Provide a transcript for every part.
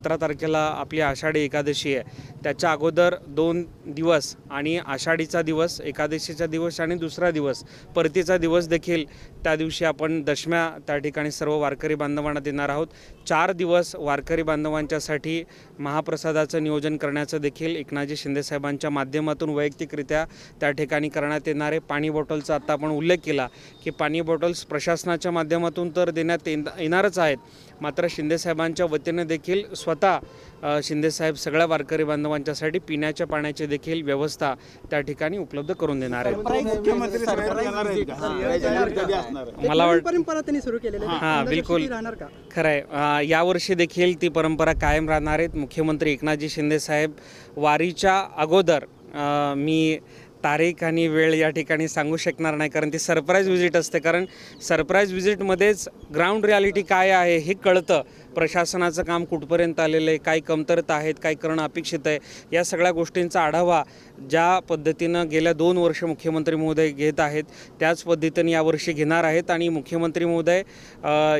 17 तारखेला आपली आषाढी एकादशी आहे, त्याच्या अगोदर 2 दिवस आणि आषाढीचा दिवस, एकादशीचा दिवस आणि दुसरा दिवस परतीचा दिवस देखील त्या दिवशी आपण दशम्या त्या ठिकाणी सर्व वारकरी बांधवांना देणार आहोत। 4 दिवस वारकरी बांधवांच्यासाठी महाप्रसादाचं नियोजन करण्याचं देखील एकनाथजी शिंदे साहेबांच्या माध्यमातून वैयक्तिकरित्या त्या ठिकाणी करण्यात येणार आहे। पाणी बॉटलचा आता आपण उल्लेख केला की पाणी बॉटल्स प्रशासनाच्या माध्यमातून तर देण्यात येणारच आहेत, मात्र शिंदे साहेबांच्या वतीने देखील स्वतः शिंदेसाहेब सगळ्या वारकरी बांधवांच्यासाठी पिण्याच्या पाण्याची देखील व्यवस्था त्या ठिकाणी उपलब्ध करून देणार आहेत। मला परंपरा त्यांनी सुरू केलेली आहे, हां बिलकुल खरं आहे, यावर्षी देखील ती परंपरा कायम राहणार आहेत। मुख्यमंत्री एकनाथजी शिंदे साहेब वारीच्या अगोदर मी तारीख आणि वेळ या ठिकाणी सांगू शकणार नाही, कारण ती सरप्राईज व्हिजिट असते, कारण सरप्राईज व्हिजिटमध्येच ग्राउंड रियालिटी काय आहे हे कळतं। प्रशासनाचं काम कुठपर्यंत आलेलं आहे, काय कमतरता आहेत, काय करणं अपेक्षित आहे, या सगळ्या गोष्टींचा आढावा ज्या पद्धतीनं गेल्या 2 वर्ष मुख्यमंत्री महोदय घेत आहेत त्याच पद्धतीने यावर्षी घेणार आहेत। आणि मुख्यमंत्री महोदय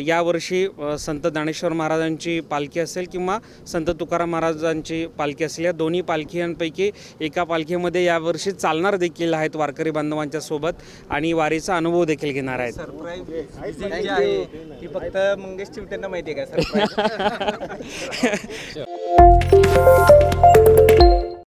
यावर्षी संत ज्ञानेश्वर महाराजांची पालखी असेल किंवा संत तुकाराम महाराजांची पालखी असेल, या दोन्ही पालखींपैकी एका पालखीमध्ये यावर्षी चालणार देखील आहेत वारकरी बांधवांच्या सोबत आणि वारीचा अनुभव देखील घेणार आहेत। फक्त मंगेश चिवटेंना माहिती आहे का सरप्राईज?